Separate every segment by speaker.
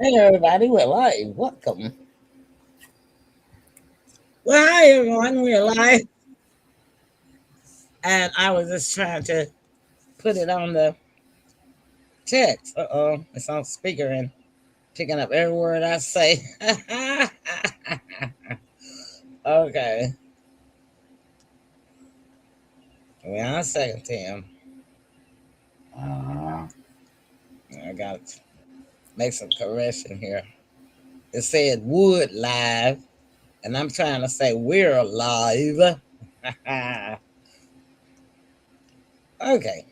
Speaker 1: Hey everybody, we're live. Welcome.
Speaker 2: Well, hi everyone, we're live, and I was just trying to put it on the text. It's on speaker and picking up every word I say. Okay, one second, Tim.
Speaker 1: Uh,
Speaker 2: I got to make some correction here. It said would live, and I'm trying to say we're live. Okay,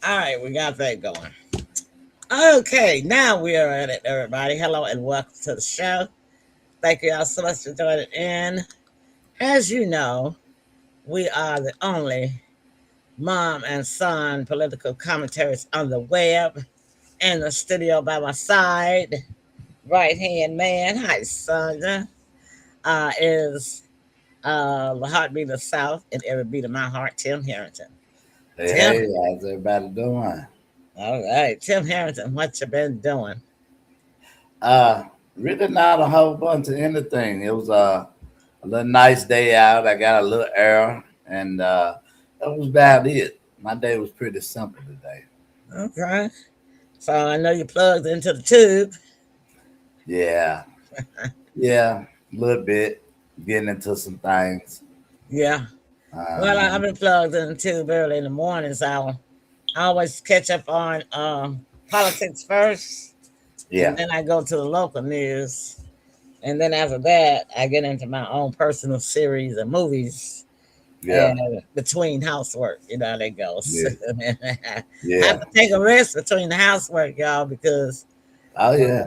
Speaker 2: all right, we got that going. Okay, now we are at it, everybody. Hello and welcome to the show. Thank you all so much for joining in. As you know, we are the only mom and son political commentaries on the web. In the studio by my side, right hand man, hi Sandra, is the heartbeat of the South and every beat of my heart, Tim Harrington.
Speaker 1: hey,
Speaker 2: Tim,
Speaker 1: hey, how's everybody doing?
Speaker 2: all right, Tim Harrington, what you been doing?
Speaker 1: Uh, Really not a whole bunch of anything. It was a little nice day out. I got a little air, and that was about it. My day was pretty simple today.
Speaker 2: Okay, so I know you plugged into the tube.
Speaker 1: Yeah, yeah, a little bit. Getting into some things.
Speaker 2: Yeah, well, I've
Speaker 1: Um,
Speaker 2: been plugged in the tube early in the morning, so I always catch up on politics first, and
Speaker 1: yeah,
Speaker 2: then I go to the local news, and then after that, I get into my own personal series of movies.
Speaker 1: yeah,
Speaker 2: And between housework, you know how that goes.
Speaker 1: yeah,
Speaker 2: I have
Speaker 1: yeah.
Speaker 2: to take a rest between the housework, y'all, because
Speaker 1: Oh
Speaker 2: uh,
Speaker 1: yeah,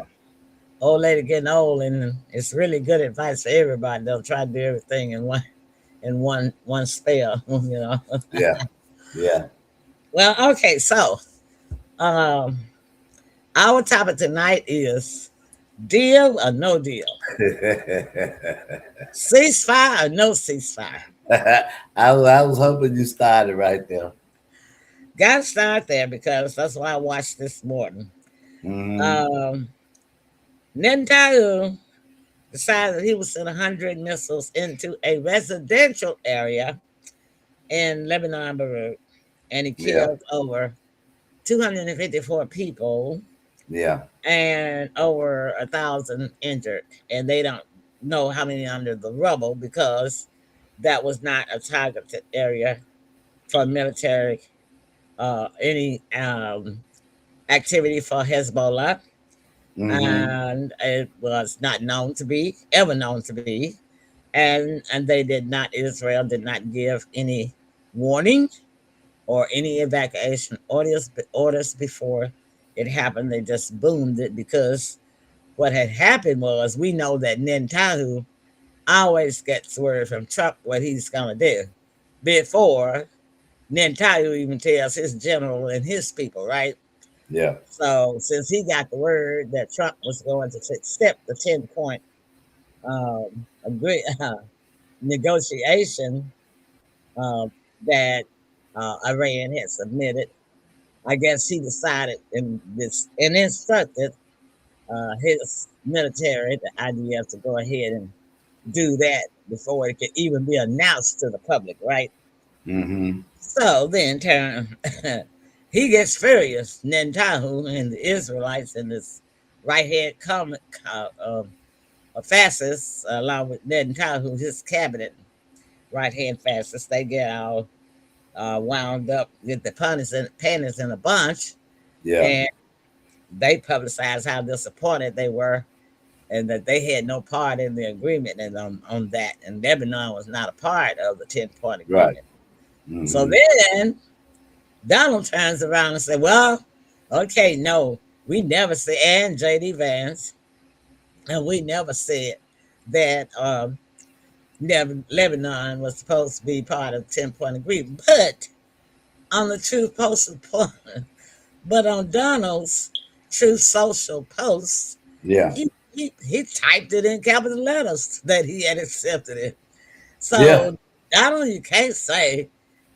Speaker 2: old lady getting old, and it's really good advice for everybody. They'll try to do everything in one spell, you know.
Speaker 1: yeah, yeah.
Speaker 2: Well, okay, so um, our topic tonight is deal or no deal, ceasefire or no ceasefire.
Speaker 1: I was hoping you started right there.
Speaker 2: Got to start there because that's what I watched this morning.
Speaker 1: Hmm.
Speaker 2: Um, Netanyahu decided he would send 100 missiles into a residential area in Lebanon, Beirut, and he
Speaker 1: Yeah,
Speaker 2: killed over 254 people
Speaker 1: yeah,
Speaker 2: and over 1,000 injured. And they don't know how many under the rubble because that was not a targeted area for military, any activity for Hezbollah.
Speaker 1: hmm,
Speaker 2: And it was not known to be, ever known to be. And they did not, Israel did not give any warning or any evacuation orders before it happened. They just boomed it because what had happened was we know that Netanyahu always gets word from Trump what he's going to do before Netanyahu even tells his general and his people, right?
Speaker 1: yeah,
Speaker 2: So since he got the word that Trump was going to accept the 10-point agree negotiation uh, that Iran had submitted, I guess he decided and instructed his military, the IDF, to go ahead and do that before it could even be announced to the public, right?
Speaker 1: hmm,
Speaker 2: So then turn he gets furious, Netanyahu and the Israelites and this right hand comment fascists, along with Netanyahu, his cabinet, right hand fascists, they get all wound up, get the panties in a bunch,
Speaker 1: yeah,
Speaker 2: and they publicized how disappointed they were and that they had no part in the agreement and on that. And Lebanon was not a part of the 10-point
Speaker 1: right,
Speaker 2: agreement. So
Speaker 1: hmm,
Speaker 2: then Donald turns around and says, well, okay, no, we never said, and J.D. Vance, and we never said that Lebanon was supposed to be part of the 10-point agreement. But on the Truth Social post, but on Donald's Truth Social post,
Speaker 1: yeah,
Speaker 2: he typed it in capital letters that he had accepted it.
Speaker 1: yeah,
Speaker 2: So Donald, you can't say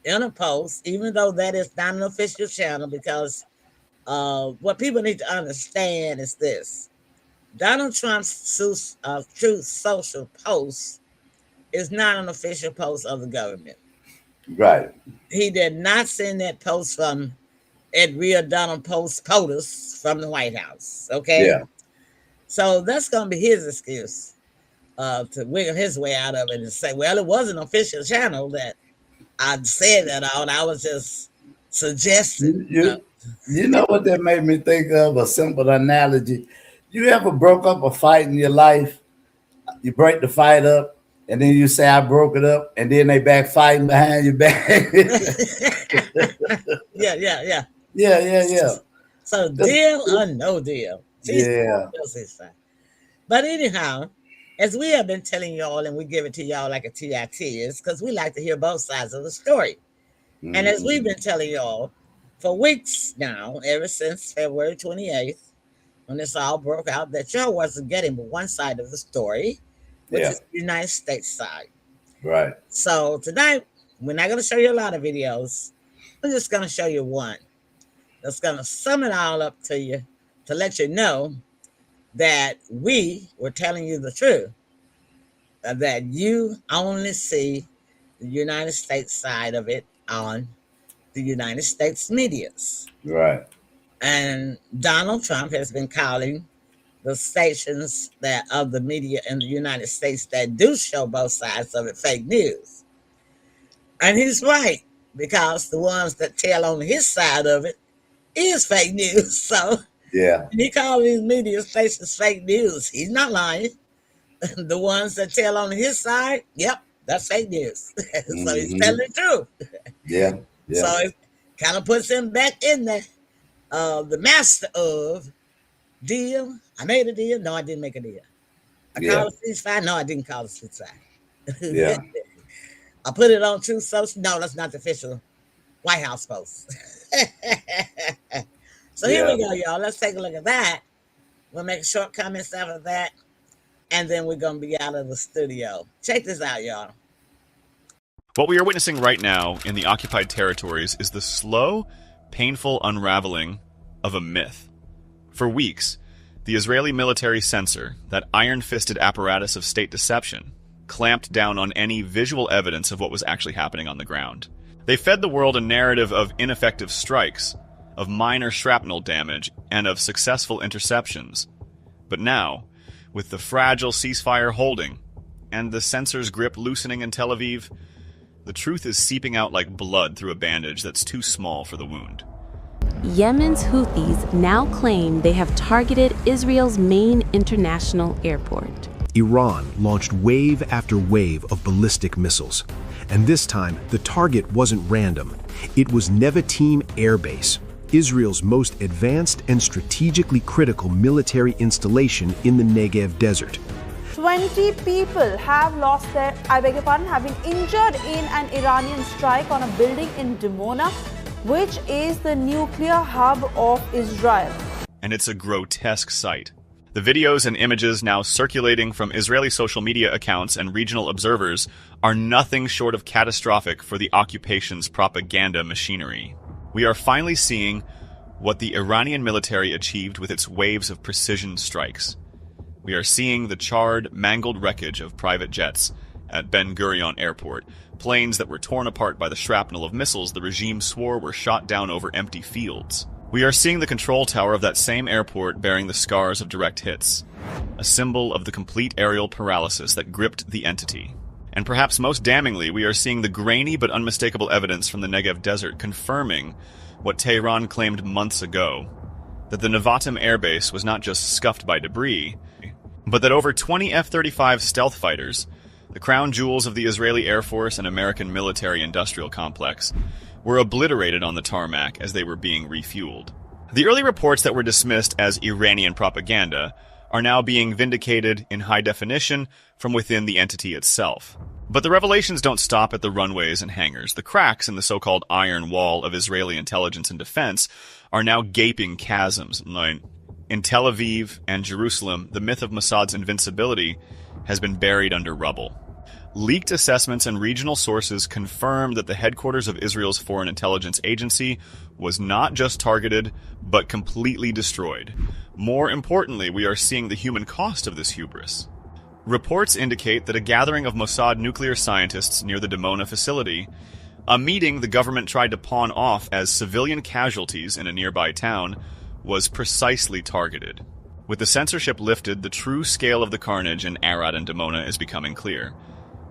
Speaker 2: in a post, even though that is not an official channel, because What people need to understand is this: Donald Trump's Truth Social post is not an official post of the government.
Speaker 1: Right.
Speaker 2: He did not send that post from at real Donald Post POTUS from the White House. Okay,
Speaker 1: Yeah.
Speaker 2: so that's going to be his excuse to wiggle his way out of it and say, "Well, it was an official channel that I said that on. I was just suggesting."
Speaker 1: You, you you know what that made me think of? A simple analogy. You ever broke up a fight in your life? You break the fight up, and then you say I broke it up, and then they back fighting behind your back.
Speaker 2: Yeah, yeah, yeah.
Speaker 1: Yeah, yeah, yeah.
Speaker 2: So
Speaker 1: Just-
Speaker 2: deal or no deal.
Speaker 1: yeah,
Speaker 2: But anyhow, as we have been telling y'all, and we give it to y'all like a TIT, is because we like to hear both sides of the story. And as we've been telling y'all for weeks now, ever since February 28th, when this all broke out, that y'all wasn't getting but one side of the story, which
Speaker 1: yeah,
Speaker 2: is the United States side.
Speaker 1: right,
Speaker 2: So tonight, we're not going to show you a lot of videos. We're just going to show you one that's going to sum it all up to you to let you know that we were telling you the truth, that you only see the United States side of it on the United States medias.
Speaker 1: right,
Speaker 2: And Donald Trump has been calling the stations that of the media in the United States that do show both sides of it fake news. And he's right, because the ones that tell on his side of it is fake news. So
Speaker 1: yeah,
Speaker 2: he called these media stations fake news. He's not lying. The ones that tell on his side, yep, that's fake news. So he's telling the truth.
Speaker 1: yeah,
Speaker 2: So
Speaker 1: yeah,
Speaker 2: it kind of puts him back in there. The master of deal. I made a deal. No, I didn't make a deal. I
Speaker 1: yeah,
Speaker 2: called a ceasefire. No, I didn't call a ceasefire.
Speaker 1: yeah,
Speaker 2: I put it on Truth Social. No, that's not the official White House post. So here
Speaker 1: yeah.
Speaker 2: we go, y'all. Let's take a look at that. We'll make short comments after that, and then we're going to be out of the studio. Check this out, y'all.
Speaker 3: What we are witnessing right now in the occupied territories is the slow, painful unraveling of a myth. For weeks, the Israeli military censor, that iron-fisted apparatus of state deception, clamped down on any visual evidence of what was actually happening on the ground. They fed the world a narrative of ineffective strikes, of minor shrapnel damage, and of successful interceptions. But now, with the fragile ceasefire holding, and the censor's grip loosening in Tel Aviv, the truth is seeping out like blood through a bandage that's too small for the wound.
Speaker 4: Yemen's Houthis now claim they have targeted Israel's main international airport.
Speaker 5: Iran launched wave after wave of ballistic missiles. And this time, the target wasn't random. It was Nevatim Air Base, Israel's most advanced and strategically critical military installation in the Negev desert.
Speaker 6: 20 people have have been injured in an Iranian strike on a building in Dimona, which is the nuclear hub of Israel.
Speaker 3: And it's a grotesque sight. The videos and images now circulating from Israeli social media accounts and regional observers are nothing short of catastrophic for the occupation's propaganda machinery. We are finally seeing what the Iranian military achieved with its waves of precision strikes. We are seeing the charred, mangled wreckage of private jets at Ben Gurion Airport, planes that were torn apart by the shrapnel of missiles the regime swore were shot down over empty fields. We are seeing the control tower of that same airport bearing the scars of direct hits, a symbol of the complete aerial paralysis that gripped the entity. And perhaps most damningly, we are seeing the grainy but unmistakable evidence from the Negev desert confirming what Tehran claimed months ago, that the Nevatim airbase was not just scuffed by debris, but that over 20 F-35 stealth fighters, the crown jewels of the Israeli Air Force and American military-industrial complex, were obliterated on the tarmac as they were being refueled. The early reports that were dismissed as Iranian propaganda are now being vindicated in high definition from within the entity itself. But the revelations don't stop at the runways and hangars. The cracks in the so-called iron wall of Israeli intelligence and defense are now gaping chasms. In Tel Aviv and Jerusalem, the myth of Mossad's invincibility has been buried under rubble. Leaked assessments and regional sources confirmed that the headquarters of Israel's Foreign Intelligence Agency was not just targeted, but completely destroyed. More importantly, we are seeing the human cost of this hubris. Reports indicate that a gathering of Mossad nuclear scientists near the Dimona facility, a meeting the government tried to pawn off as civilian casualties in a nearby town, was precisely targeted. With the censorship lifted, the true scale of the carnage in Arad and Dimona is becoming clear,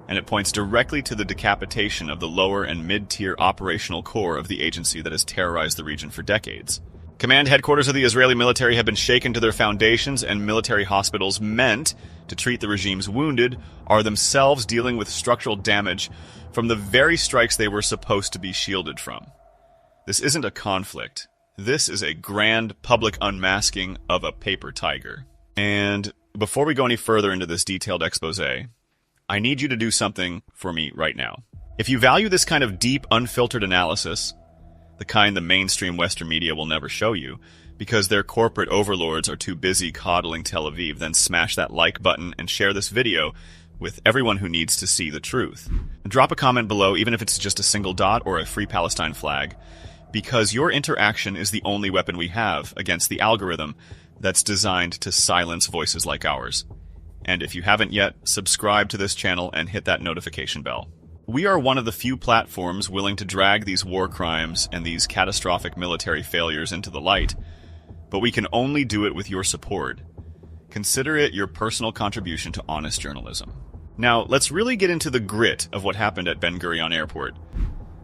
Speaker 3: and it points directly to the decapitation of the lower and mid-tier operational core of the agency that has terrorized the region for decades. Command headquarters of the Israeli military have been shaken to their foundations, and military hospitals meant to treat the regime's wounded are themselves dealing with structural damage from the very strikes they were supposed to be shielded from. This isn't a conflict. This is a grand public unmasking of a paper tiger. And before we go any further into this detailed expose, I need you to do something for me right now. If you value this kind of deep, unfiltered analysis, the kind the mainstream Western media will never show you, because their corporate overlords are too busy coddling Tel Aviv, then smash that like button and share this video with everyone who needs to see the truth. And drop a comment below, even if it's just a single dot or a Free Palestine flag, because your interaction is the only weapon we have against the algorithm that's designed to silence voices like ours. And if you haven't yet, subscribe to this channel and hit that notification bell. We are one of the few platforms willing to drag these war crimes and these catastrophic military failures into the light, but we can only do it with your support. Consider it your personal contribution to honest journalism. Now, let's really get into the grit of what happened at Ben Gurion Airport,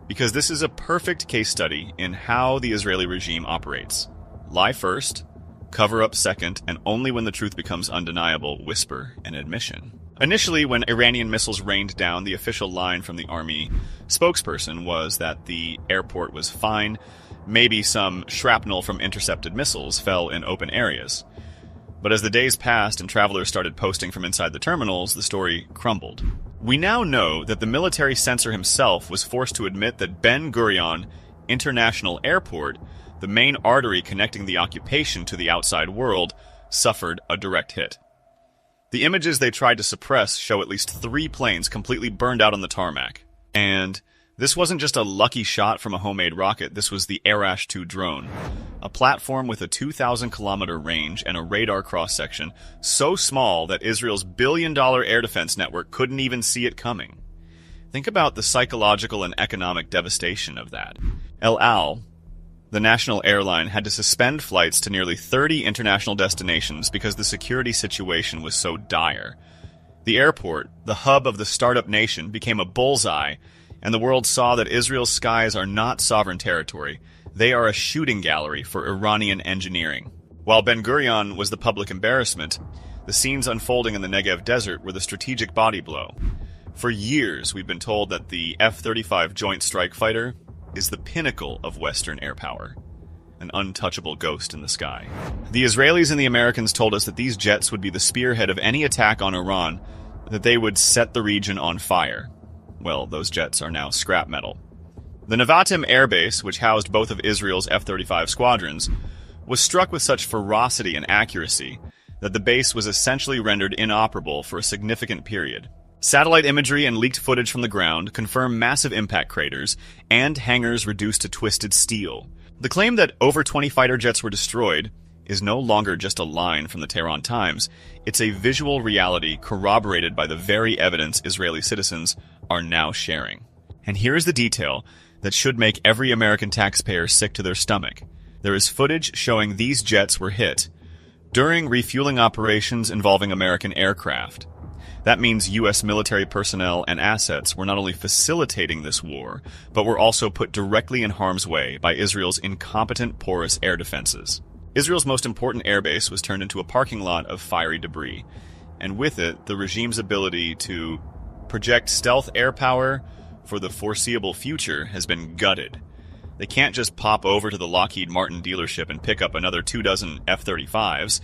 Speaker 3: because this is a perfect case study in how the Israeli regime operates. Lie first, cover up second, and only when the truth becomes undeniable, whisper an admission. Initially, when Iranian missiles rained down, the official line from the army spokesperson was that the airport was fine. Maybe some shrapnel from intercepted missiles fell in open areas. But as the days passed and travelers started posting from inside the terminals, the story crumbled. We now know that the military censor himself was forced to admit that Ben Gurion International Airport, the main artery connecting the occupation to the outside world, suffered a direct hit. The images they tried to suppress show at least 3 planes completely burned out on the tarmac. And this wasn't just a lucky shot from a homemade rocket, this was the Arash-2 drone, a platform with a 2,000-kilometer range and a radar cross-section so small that Israel's billion-dollar air defense network couldn't even see it coming. Think about the psychological and economic devastation of that. El Al, the national airline, had to suspend flights to nearly 30 international destinations because the security situation was so dire. The airport, the hub of the startup nation, became a bullseye, and the world saw that Israel's skies are not sovereign territory. They are a shooting gallery for Iranian engineering. While Ben Gurion was the public embarrassment, the scenes unfolding in the Negev desert were the strategic body blow. For years, we've been told that the F-35 Joint Strike Fighter is the pinnacle of Western air power, an untouchable ghost in the sky. The Israelis and the Americans told us that these jets would be the spearhead of any attack on Iran, that they would set the region on fire. Well, those jets are now scrap metal. The Nevatim Air Base, which housed both of Israel's F-35 squadrons, was struck with such ferocity and accuracy that the base was essentially rendered inoperable for a significant period. Satellite imagery and leaked footage from the ground confirm massive impact craters and hangars reduced to twisted steel. The claim that over 20 fighter jets were destroyed is no longer just a line from the Tehran Times. It's a visual reality corroborated by the very evidence Israeli citizens are now sharing. And here is the detail that should make every American taxpayer sick to their stomach. There is footage showing these jets were hit during refueling operations involving American aircraft. That means U.S. military personnel and assets were not only facilitating this war, but were also put directly in harm's way by Israel's incompetent, porous air defenses. Israel's most important airbase was turned into a parking lot of fiery debris, and with it, the regime's ability to project stealth air power for the foreseeable future has been gutted. They can't just pop over to the Lockheed Martin dealership and pick up another 24 F-35s.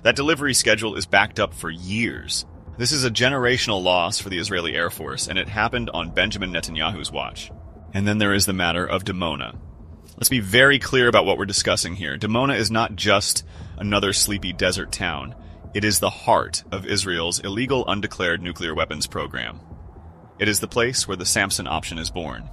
Speaker 3: That delivery schedule is backed up for years. This is a generational loss for the Israeli Air Force, and it happened on Benjamin Netanyahu's watch. And then there is the matter of Dimona. Let's be very clear about what we're discussing here. Dimona is not just another sleepy desert town. It is the heart of Israel's illegal undeclared nuclear weapons program. It is the place where the Samson option is born.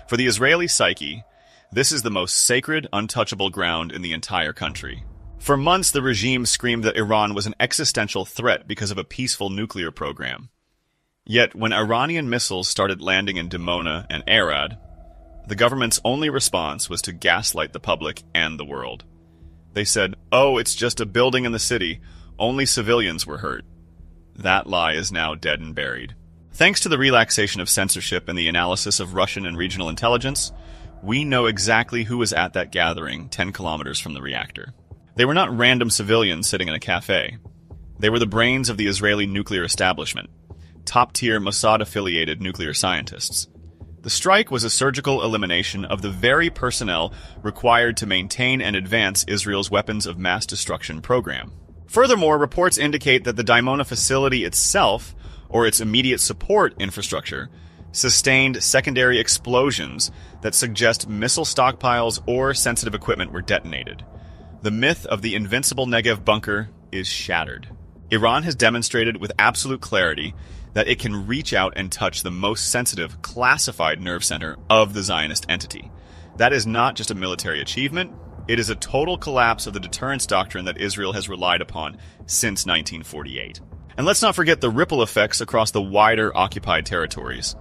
Speaker 3: For the Israeli psyche, this is the most sacred, untouchable ground in the entire country. For months, the regime screamed that Iran was an existential threat because of a peaceful nuclear program. Yet, when Iranian missiles started landing in Dimona and Arad, the government's only response was to gaslight the public and the world. They said, "Oh, it's just a building in the city. Only civilians were hurt." That lie is now dead and buried. Thanks to the relaxation of censorship and the analysis of Russian and regional intelligence, we know exactly who was at that gathering 10 kilometers from the reactor. They were not random civilians sitting in a cafe. They were the brains of the Israeli nuclear establishment, top-tier Mossad-affiliated nuclear scientists. The strike was a surgical elimination of the very personnel required to maintain and advance Israel's weapons of mass destruction program. Furthermore, reports indicate that the Dimona facility itself, or its immediate support infrastructure, sustained secondary explosions that suggest missile stockpiles or sensitive equipment were detonated. The myth of the invincible Negev bunker is shattered. Iran has demonstrated with absolute clarity that it can reach out and touch the most sensitive, classified nerve center of the Zionist entity. That is not just a military achievement, it is a total collapse of the deterrence doctrine that Israel has relied upon since 1948. And let's not forget the ripple effects across the wider occupied territories.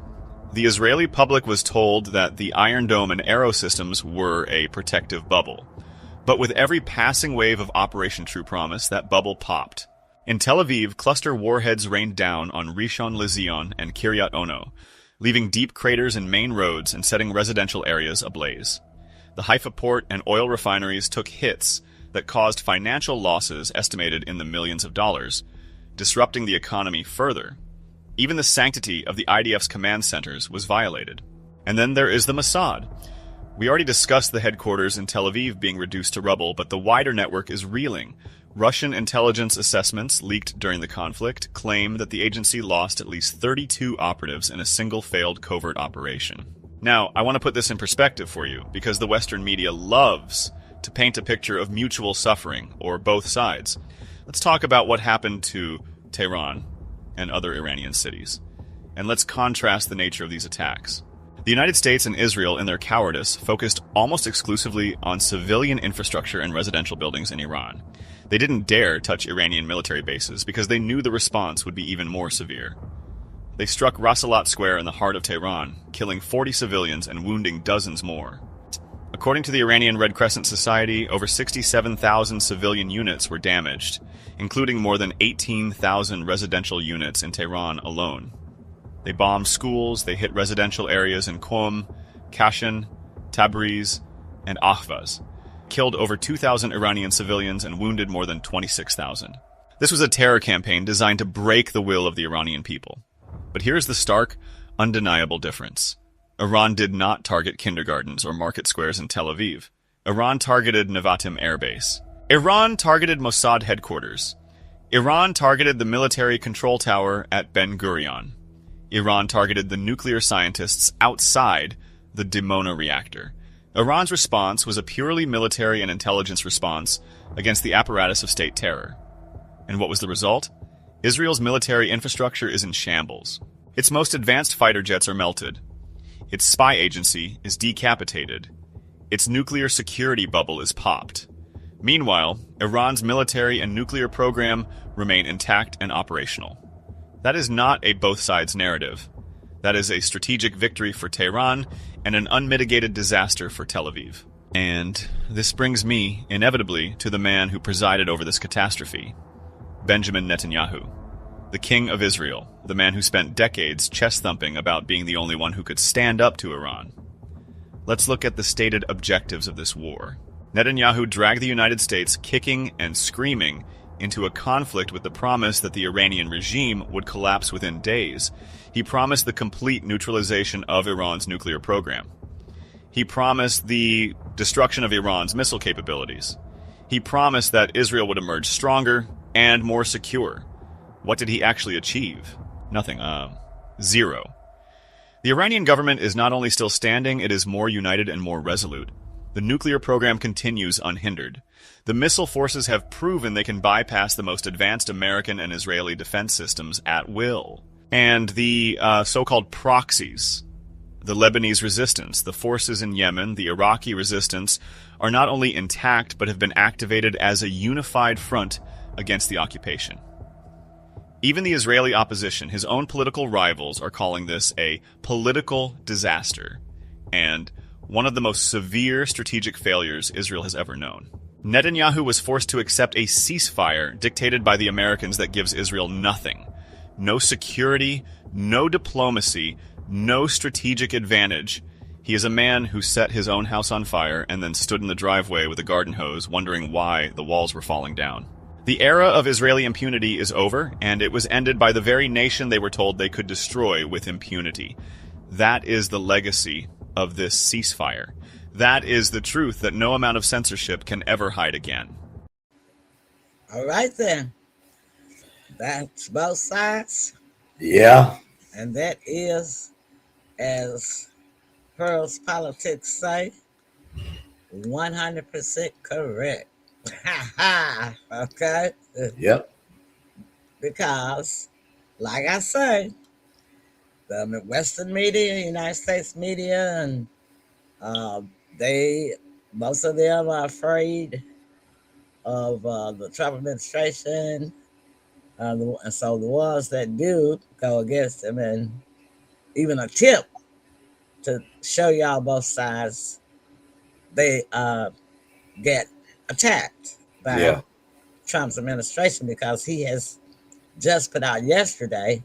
Speaker 3: The Israeli public was told that the Iron Dome and Arrow systems were a protective bubble. But with every passing wave of Operation True Promise, that bubble popped. In Tel Aviv, cluster warheads rained down on Rishon LeZion and Kiryat Ono, leaving deep craters in main roads and setting residential areas ablaze. The Haifa port and oil refineries took hits that caused financial losses estimated in the millions of dollars, disrupting the economy further. Even the sanctity of the IDF's command centers was violated. And then there is the Mossad. We already discussed the headquarters in Tel Aviv being reduced to rubble, but the wider network is reeling. Russian intelligence assessments leaked during the conflict claim that the agency lost at least 32 operatives in a single failed covert operation. Now, I want to put this in perspective for you, because the Western media loves to paint a picture of mutual suffering, or both sides. Let's talk about what happened to Tehran and other Iranian cities. And let's contrast the nature of these attacks. The United States and Israel, in their cowardice, focused almost exclusively on civilian infrastructure and residential buildings in Iran. They didn't dare touch Iranian military bases because they knew the response would be even more severe. They struck Rasalat Square in the heart of Tehran, killing 40 civilians and wounding dozens more. According to the Iranian Red Crescent Society, over 67,000 civilian units were damaged, including more than 18,000 residential units in Tehran alone. They bombed schools, they hit residential areas in Qom, Kashan, Tabriz, and Ahvaz, killed over 2,000 Iranian civilians and wounded more than 26,000. This was a terror campaign designed to break the will of the Iranian people. But here's the stark, undeniable difference. Iran did not target kindergartens or market squares in Tel Aviv. Iran targeted Nevatim Air Base. Iran targeted Mossad headquarters. Iran targeted the military control tower at Ben Gurion. Iran targeted the nuclear scientists outside the Dimona reactor. Iran's response was a purely military and intelligence response against the apparatus of state terror. And what was the result? Israel's military infrastructure is in shambles. Its most advanced fighter jets are melted. Its spy agency is decapitated. Its nuclear security bubble is popped. Meanwhile, Iran's military and nuclear program remain intact and operational. That is not a both sides narrative. That is a strategic victory for Tehran and an unmitigated disaster for Tel Aviv. And this brings me, inevitably, to the man who presided over this catastrophe, Benjamin Netanyahu, the king of Israel, the man who spent decades chest-thumping about being the only one who could stand up to Iran. Let's look at the stated objectives of this war. Netanyahu dragged the United States kicking and screaming into a conflict with the promise that the Iranian regime would collapse within days. He promised the complete neutralization of Iran's nuclear program. He promised the destruction of Iran's missile capabilities. He promised that Israel would emerge stronger and more secure. What did he actually achieve? Nothing. Zero. The Iranian government is not only still standing, it is more united and more resolute. The nuclear program continues unhindered. The missile forces have proven they can bypass the most advanced American and Israeli defense systems at will. And the so-called proxies, the Lebanese resistance, the forces in Yemen, the Iraqi resistance, are not only intact, but have been activated as a unified front against the occupation. Even the Israeli opposition, his own political rivals, are calling this a political disaster and one of the most severe strategic failures Israel has ever known. Netanyahu was forced to accept a ceasefire dictated by the Americans that gives Israel nothing. No security, no diplomacy, no strategic advantage. He is a man who set his own house on fire and then stood in the driveway with a garden hose wondering why the walls were falling down. The era of Israeli impunity is over, and it was ended by the very nation they were told they could destroy with impunity. That is the legacy of this ceasefire. That is the truth that no amount of censorship can ever hide again.
Speaker 2: All right, then. That's both sides.
Speaker 1: Yeah.
Speaker 2: And that is, as Pearl's politics say, 100% correct. Okay?
Speaker 1: Yep.
Speaker 2: Because, like I say, the Western media, United States media, and most of them are afraid of the Trump administration. And so the ones that do go against him and even attempt to show y'all both sides, they get attacked by Trump's administration because he has just put out yesterday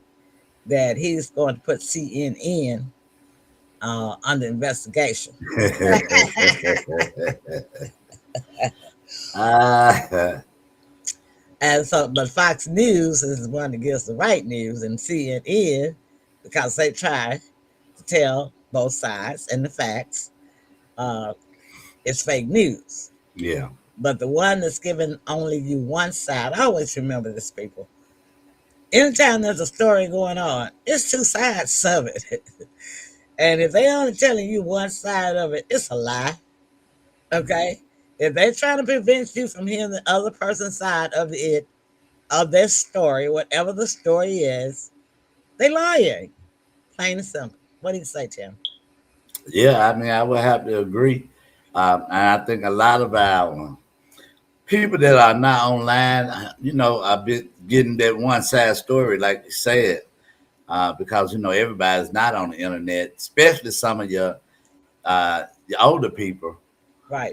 Speaker 2: that he's going to put CNN under investigation. And so, but Fox News is the one that gives the right news, and CNN, because they try to tell both sides and the facts, it's fake news.
Speaker 1: Yeah.
Speaker 2: But the one that's giving only you one side, I always remember this, people. Anytime there's a story going on, it's two sides of it. And if they only telling you one side of it, it's a lie. Okay? If they're trying to prevent you from hearing the other person's side of it, of their story, whatever the story is, they lying. Plain and simple. What do you say, Tim?
Speaker 1: Yeah, I mean, I would have to agree. And I think a lot of our people that are not online, I've been getting that one side story, like you said, because, everybody's not on the internet, especially some of your older people.
Speaker 2: Right.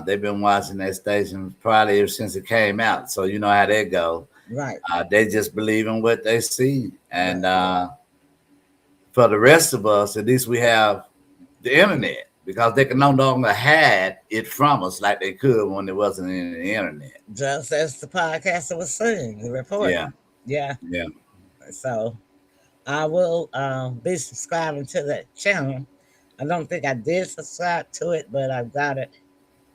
Speaker 1: They've been watching that station probably ever since it came out. So you know how that goes.
Speaker 2: Right.
Speaker 1: They just believe in what they see. And for the rest of us, at least we have the internet, because they can no longer hide it from us like they could when it wasn't in the internet.
Speaker 2: Just as the podcaster was saying, the report. Yeah. So I will be subscribing to that channel. I don't think I did subscribe to it, but I've got it.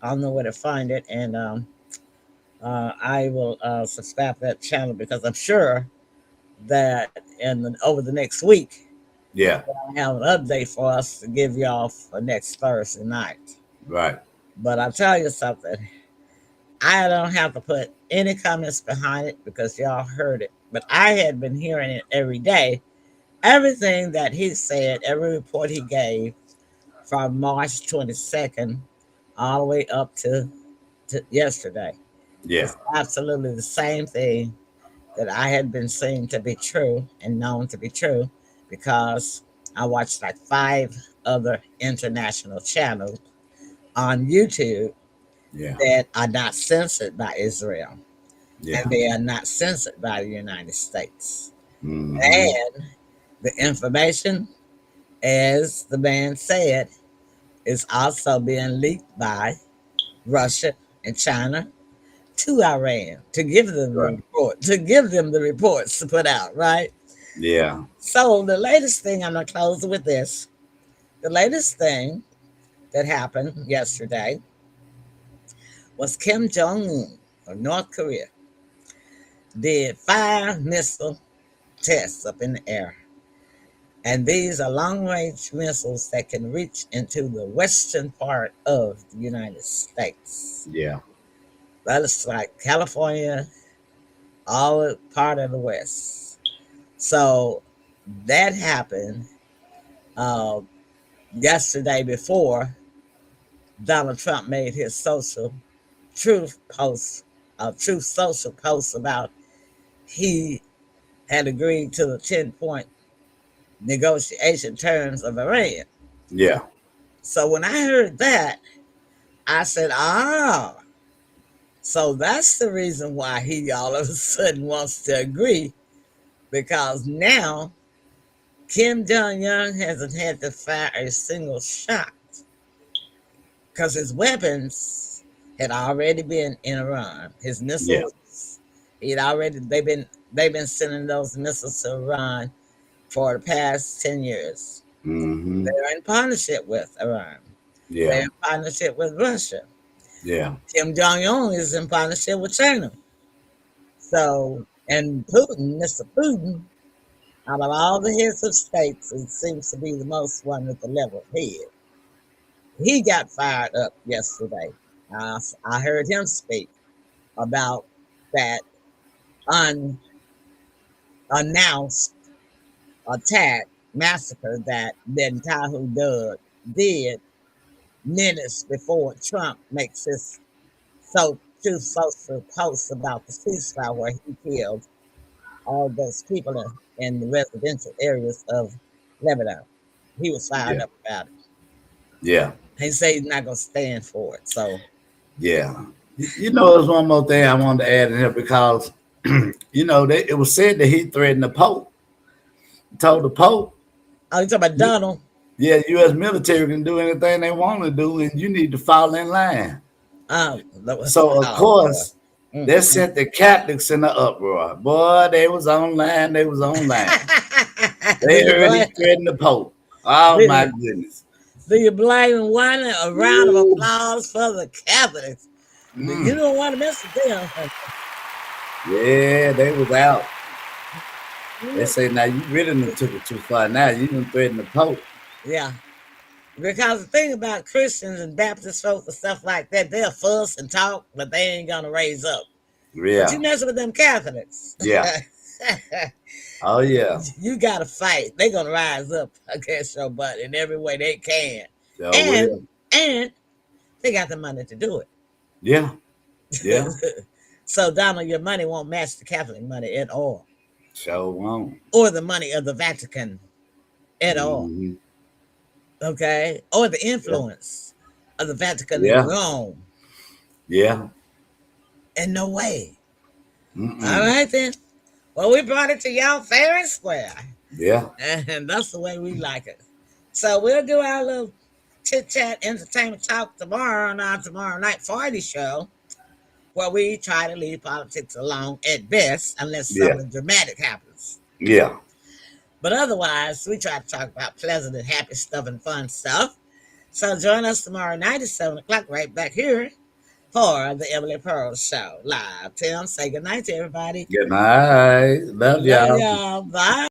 Speaker 2: I don't know where to find it. And I will subscribe to that channel because I'm sure that over the next week, I'll have an update for us to give y'all for next Thursday night.
Speaker 1: Right.
Speaker 2: But I'll tell you something. I don't have to put any comments behind it because y'all heard it. But I had been hearing it every day. Everything that he said, every report he gave from March 22nd all the way up to yesterday.
Speaker 1: Yeah.
Speaker 2: It's absolutely the same thing that I had been seeing to be true and known to be true, because I watched like 5 other international channels on YouTube that are not censored by Israel. And they are not censored by the United States. Mm-hmm. And the information, as the man said, is also being leaked by Russia and China to Iran to give them the reports to put out, right?
Speaker 1: Yeah.
Speaker 2: So the latest thing, I'm going to close with this. The latest thing that happened yesterday was Kim Jong-un of North Korea did 5 missile tests up in the air. And these are long-range missiles that can reach into the western part of the United States.
Speaker 1: Yeah.
Speaker 2: That is like California, all part of the West. So that happened uh, yesterday before Donald Trump made his social truth post, truth social post about he had agreed to the 10-point negotiation terms of Iran.
Speaker 1: Yeah.
Speaker 2: So when I heard that, I said, so that's the reason why he all of a sudden wants to agree, because now Kim Jong-un hasn't had to fire a single shot because his weapons had already been in Iran. His
Speaker 1: Yeah.
Speaker 2: missiles, they've been sending those missiles to Iran for the past 10 years.
Speaker 1: Mm-hmm.
Speaker 2: They're in partnership with Iran. They're
Speaker 1: Yeah.
Speaker 2: in partnership with Russia.
Speaker 1: Yeah.
Speaker 2: Kim Jong Un is in partnership with China. So, and Putin, Mr. Putin, out of all the heads of states, it seems to be the most one with the level head. He got fired up yesterday. I heard him speak about that unannounced attack, massacre that Netanyahu did minutes before Trump makes his two social posts about the ceasefire where he killed all those people in the residential areas of Lebanon. He was fired
Speaker 1: Yeah.
Speaker 2: up about it.
Speaker 1: Yeah.
Speaker 2: He said he's not going to stand for it. So,
Speaker 1: Yeah. You know, there's one more thing I wanted to add in here because, it was said that he threatened the Pope. He told the Pope,
Speaker 2: oh, you talking about Donald?
Speaker 1: yeah, U.S. military can do anything they want to do, and you need to fall in line. So, of
Speaker 2: Oh, boy.
Speaker 1: course, they sent the Catholics in the uproar. Boy, they was online. They was online. They heard he threatened the Pope. Oh, my goodness.
Speaker 2: Do you blame one? A round of applause for the Catholics. You don't want to mess with them.
Speaker 1: Yeah, they was out. They say, now you really done took it too far. Now you done threatened the Pope.
Speaker 2: Yeah. Because the thing about Christians and Baptist folks and stuff like that, they'll fuss and talk, but they ain't going to raise up. But you
Speaker 1: Yeah.
Speaker 2: mess with them Catholics.
Speaker 1: Yeah. Oh, yeah.
Speaker 2: You got to fight. They're going to rise up against your butt in every way they can.
Speaker 1: So
Speaker 2: And they got the money to do it.
Speaker 1: yeah. Yeah.
Speaker 2: So, Donald, your money won't match the Catholic money at all,
Speaker 1: So won't.
Speaker 2: or the money of the Vatican at all.
Speaker 1: Mhm.
Speaker 2: Okay? Or the influence of the Vatican
Speaker 1: Yeah.
Speaker 2: in Rome.
Speaker 1: Yeah.
Speaker 2: In no way.
Speaker 1: Mm-mm.
Speaker 2: All right, then. Well, we brought it to y'all fair and square.
Speaker 1: Yeah.
Speaker 2: And that's the way we like it. So we'll do our little chit-chat entertainment talk tomorrow on our Tomorrow Night Party show, where we try to leave politics alone at best, unless something dramatic happens.
Speaker 1: Yeah.
Speaker 2: But otherwise, we try to talk about pleasant and happy stuff and fun stuff. So join us tomorrow night at 7 o'clock right back here for the Emily Pearl Show live. Tim, say good night to everybody.
Speaker 1: Good night. Love y'all.
Speaker 2: Love y'all. Bye.